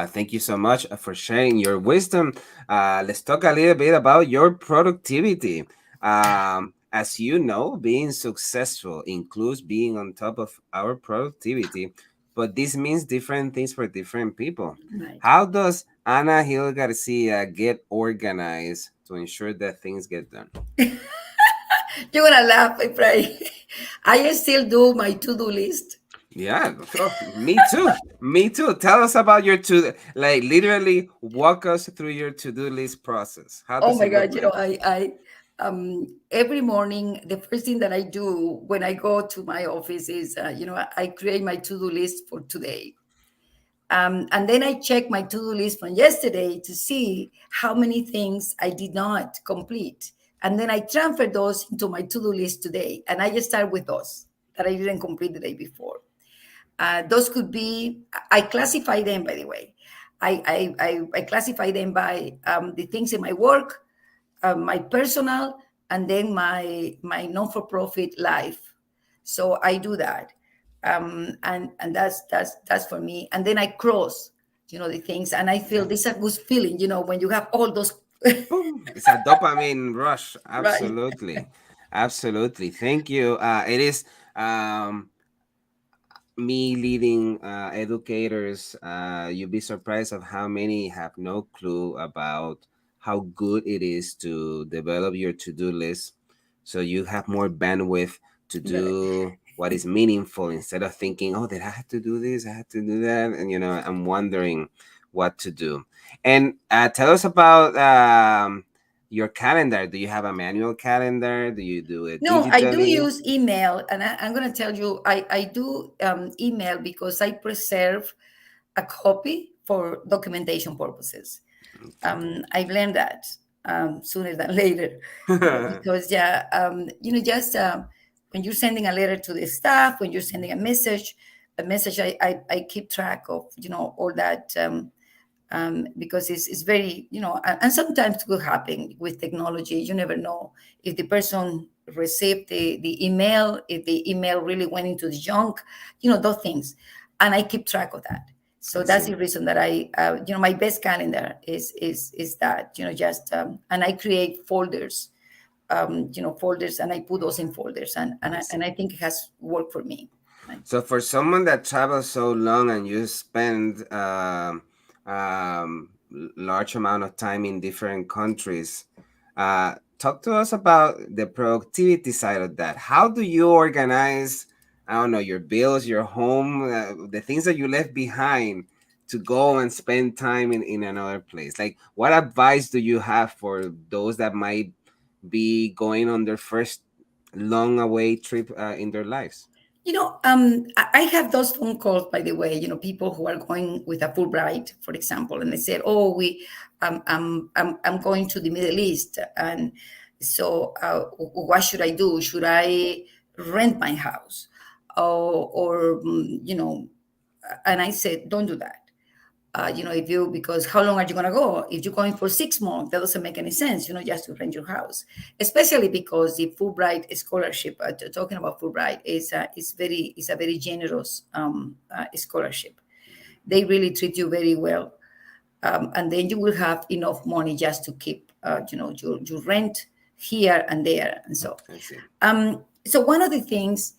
Thank you so much for sharing your wisdom. Let's talk a little bit about your productivity. As you know, being successful includes being on top of our productivity, but this means different things for different people. right. How does Ana Gil Garcia get organized to ensure that things get done? You're gonna laugh, I pray. I still do my to-do list. Yeah, oh, me too. Me too. Tell us about your like literally walk us through your to-do list process. How Oh does my it look God, like? every morning, the first thing that I do when I go to my office is, I create my to-do list for today. And then I check my to-do list from yesterday to see how many things I did not complete. And then I transfer those into my to-do list today. And I just start with those that I didn't complete the day before. Those could be, I classify them, by the way. I classify them by the things in my work, my personal, and then my non-for-profit life. So I do that, and that's for me. And then I cross, the things, and I feel Yeah. this a good feeling, when you have all those. Boom. It's a dopamine rush. Right. Absolutely. Absolutely. Thank you. It is me leading educators. You'd be surprised of how many have no clue about how good it is to develop your to-do list, so you have more bandwidth to Right. do what is meaningful, instead of thinking, oh, did I have to do this, I had to do that, and I'm wondering what to do. And tell us about your calendar. Do you have a manual calendar? Do you do it No, I do digitally? use email, and I'm going to tell you, I do email because I preserve a copy for documentation purposes. Okay. I've learned that sooner than later, because yeah, just when you're sending a letter to the staff, when you're sending a message, I keep track of all that, because it's very, and sometimes it could happen with technology. You never know if the person received the email, if the email really went into the junk, those things, and I keep track of that. So I that's see. the reason that my best calendar is that, just and I create folders, folders, and I put those in folders, I and see. I think it has worked for me. Right. So for someone that travels so long and you spend large amount of time in different countries, talk to us about the productivity side of that. How do you organize, I don't know, your bills, your home, the things that you left behind to go and spend time in another place? Like, what advice do you have for those that might be going on their first long away trip in their lives? I have those phone calls, by the way, people who are going with a Fulbright, for example, and they said, "Oh, I'm going to the Middle East, and so what should I do? Should I rent my house, or and I said, don't do that. If you, because how long are you going to go? If you're going for 6 months, that doesn't make any sense, just to rent your house, especially because the Fulbright scholarship, talking about Fulbright, is a very generous scholarship. They really treat you very well. And then you will have enough money just to keep, your rent here and there. And I see. so one of the things,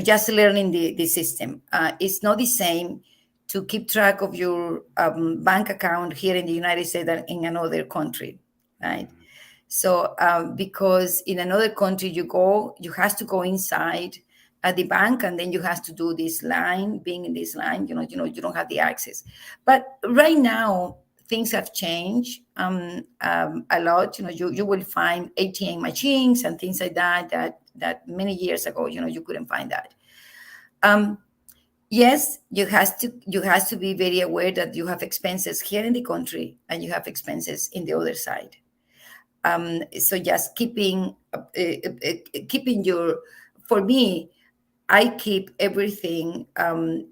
just learning the system, it's not the same to keep track of your bank account here in the United States than in another country, right? So because in another country you have to go inside at the bank, and then you have to do this line. Being in this line, you don't have the access. But right now things have changed a lot. You will find ATM machines and things like that many years ago, you couldn't find that. Yes, you have to be very aware that you have expenses here in the country and you have expenses in the other side. So just keeping your, for me, I keep everything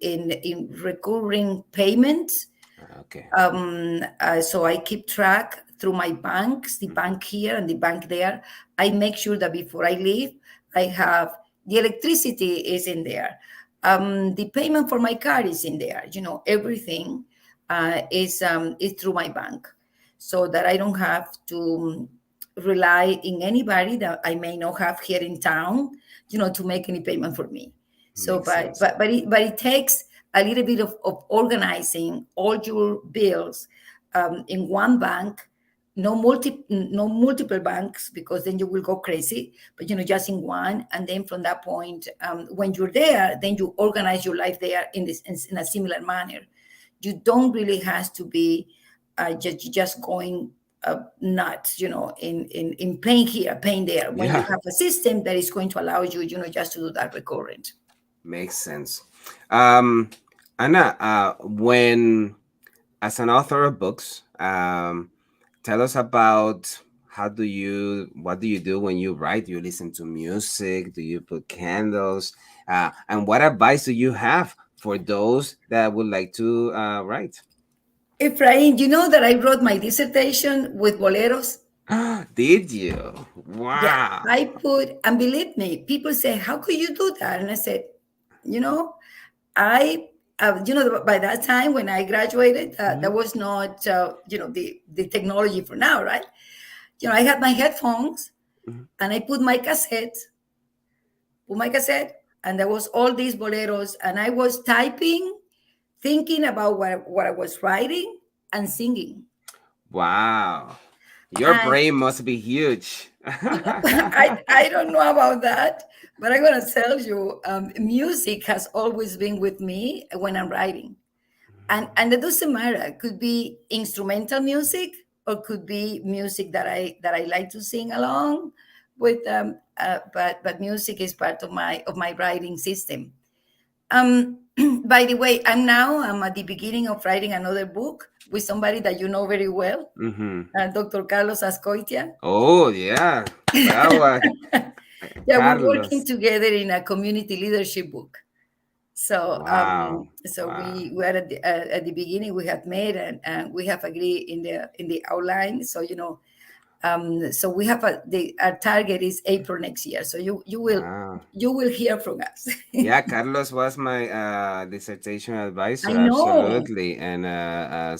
in recurring payments. Okay. So I keep track through my banks, the bank here and the bank there. I make sure that before I leave, I have the electricity is in there. The payment for my car is in there. Everything is through my bank, so that I don't have to rely in anybody that I may not have here in town, to make any payment for me. So, Makes but sense. it takes a little bit of organizing all your bills in one bank, no multiple banks, because then you will go crazy. But just in one, and then from that point, when you're there, then you organize your life there in a similar manner. You don't really have to be just going nuts, in paying here, paying there. When you Yeah, have a system that is going to allow you, just to do that recurrent. makes sense. Um, Anna, when as an author of books, tell us about what do you do when you write? Do you listen to music? Do you put candles? And what advice do you have for those that would like to write? Efrain, you know that I wrote my dissertation with boleros. Did you? Yeah, Wow. I put, and believe me, people say, how could you do that? And I said, you know, I, by that time when I graduated, that Mhm. was not, the technology for now, right? I had my headphones Mhm. and I put my cassette, and there was all these boleros, and I was typing, thinking about what I was writing and singing. Wow. Your And brain must be huge. I don't know about that, but I'm gonna tell you, music has always been with me when I'm writing, and it doesn't matter. It could be instrumental music or could be music that I like to sing along with. But music is part of my writing system. By the way, I'm at the beginning of writing another book with somebody that you know very well, Hmm. Dr. Carlos Ascoitia. Oh yeah, that was Yeah, we're working Carlos. together in a community leadership book. So, Wow, wow. we were at the beginning. We had met, and we have agreed in the outline. So so we have our target is April next year. So Wow. you will hear from us. Yeah, Carlos was my dissertation I advisor, know. absolutely, and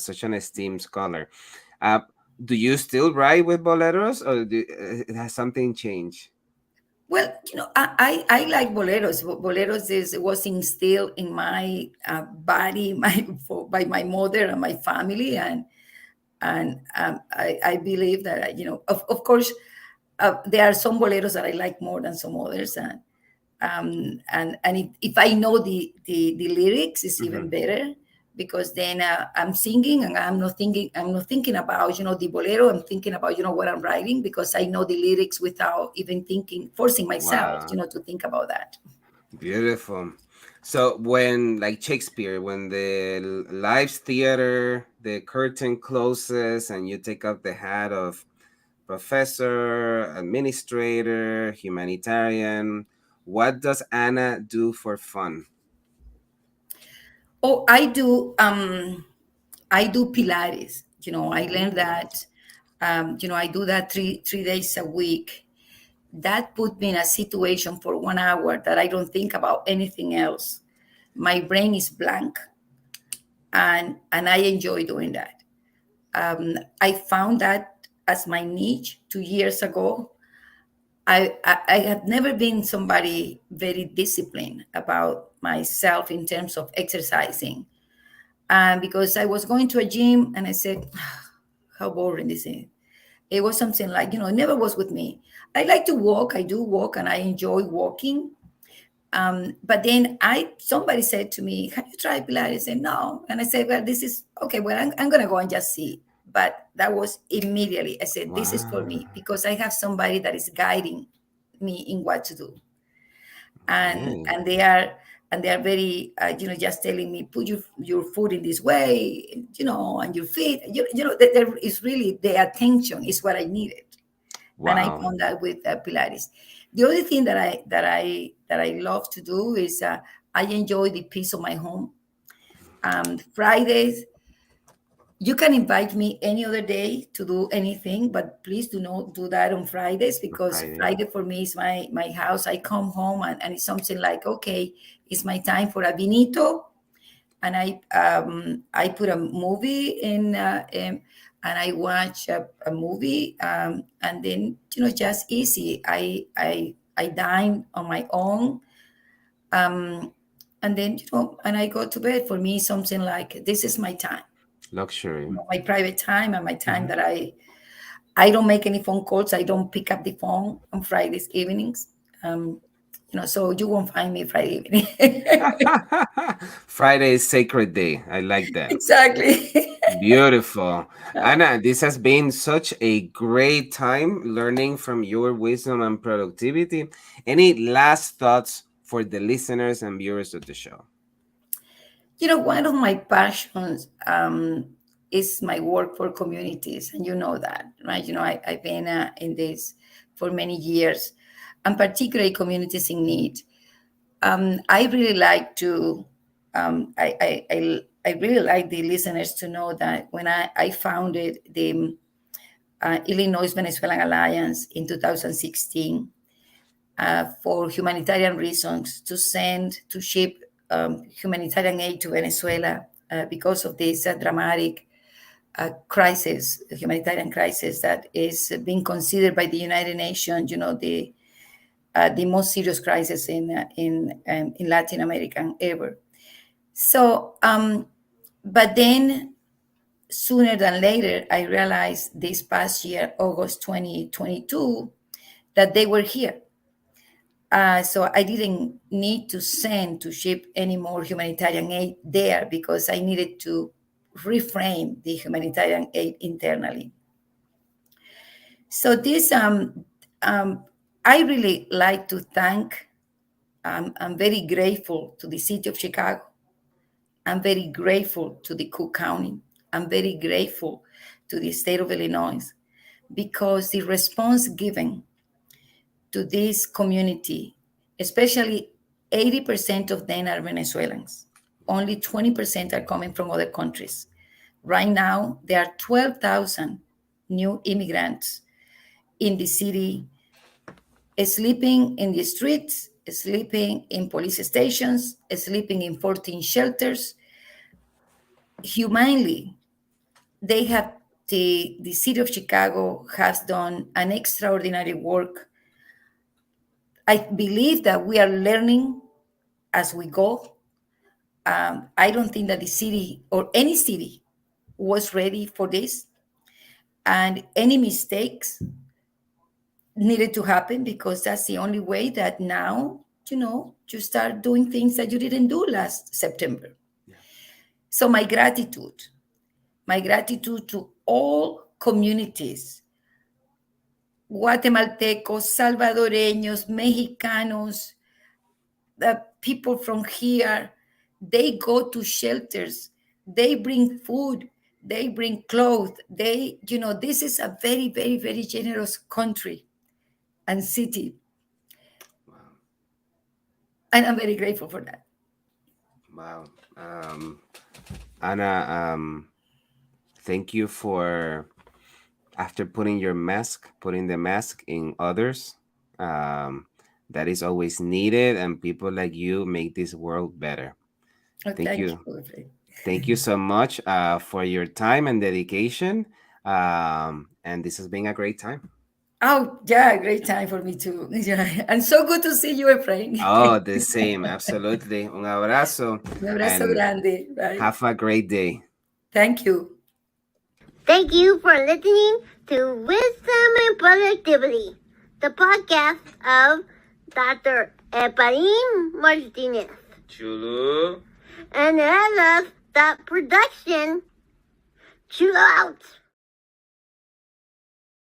such an esteemed scholar. Uh, do you still write with boleros, or has something changed? Well, I like boleros. Boleros was instilled in my body, by my mother and my family, and I believe that of course, there are some boleros that I like more than some others, and if I know the lyrics, it's even Hmm. better, because then I'm singing and I'm not thinking about the bolero. I'm thinking about what I'm writing, because I know the lyrics without even forcing myself Wow. to think about that. Beautiful. So when like Shakespeare, when the live theater, the curtain closes and you take off the hat of professor, administrator, humanitarian, what does Anna do for fun? Oh, I do. I do Pilates. I learned Ooh, that. I do that three days a week. That put me in a situation for 1 hour that I don't think about anything else. My brain is blank, and I enjoy doing that. I found that as my niche 2 years ago. I have never been somebody very disciplined about myself in terms of exercising. Because I was going to a gym and I said, how boring this is. It was something like, it never was with me. I like to walk. I do walk and I enjoy walking. But then somebody said to me, have you tried Pilates? I said, no. And I said, well, this is okay. Well, I'm going to go and just see. But that was immediately, I said, this is for wow. me because I have somebody that is guiding me in what to do. and Okay. and they are and they are very just telling me put your foot in this way, and your feet, there is really the attention is what I needed. And I Wow. found that with Pilates. The other thing that I love to do is I enjoy the peace of my home. Fridays, you can invite me any other day to do anything, but please do not do that on Fridays, On because Friday. Friday for me is my house. I come home and it's something like, okay, it's my time for a vinito, and I put a movie in, and I watch a movie, and then just easy. I dine on my own, um, and then and I go to bed. For me, something like this is my time, Luxury. my private time, and my time Mhm. that I don't make any phone calls. I don't pick up the phone on Fridays evenings. So you won't find me Friday evening. Friday is sacred day. I like that. Exactly. Beautiful. Anna, this has been such a great time learning from your wisdom and productivity. Any last thoughts for the listeners and viewers of the show? One of my passions is my work for communities, and you know that, right? I've been in this for many years, and particularly communities in need. I really like to, I really like the listeners to know that when I founded the Illinois Venezuelan Alliance in 2016 for humanitarian reasons, to ship humanitarian aid to Venezuela because of this dramatic crisis, the humanitarian crisis that is being considered by the United Nations, the most serious crisis in Latin American ever. So, but then sooner than later, I realized this past year, August 2022, that they were here. So I didn't need to ship any more humanitarian aid there because I needed to reframe the humanitarian aid internally. So I really like to thank. I'm very grateful to the city of Chicago. I'm very grateful to the Cook County. I'm very grateful to the state of Illinois because the response given to this community, especially 80% of them are Venezuelans. Only 20% are coming from other countries. Right now, there are 12,000 new immigrants in the city, sleeping in the streets, sleeping in police stations, sleeping in 14 shelters. Humanely, they have the city of Chicago has done an extraordinary work. I believe that we are learning as we go. I don't think that the city or any city was ready for this, and any mistakes needed to happen because that's the only way that now you start doing things that you didn't do last September. Yeah. So my gratitude to all communities, guatemaltecos, salvadoreños, mexicanos, the people from here. They go to shelters, they bring food, they bring clothes. This is a very, very, very generous country and city, Wow. and I'm very grateful for that. Wow. Anna, Thank you for, after putting the mask in others. That is always needed, and people like you make this world better. Oh, Thank thank you. you, Jose. Thank you so much for your time and dedication. And this has been a great time. Oh, yeah, great time for me too. Yeah. And so good to see you, Efrain. Oh, the same. Absolutely. Un abrazo. Un abrazo And grande. Bye. have a great day. Thank you. Thank you for listening to Wisdom and Productivity, the podcast of Dr. Efrain Martinez. Chulo. And I love that production. Chill out.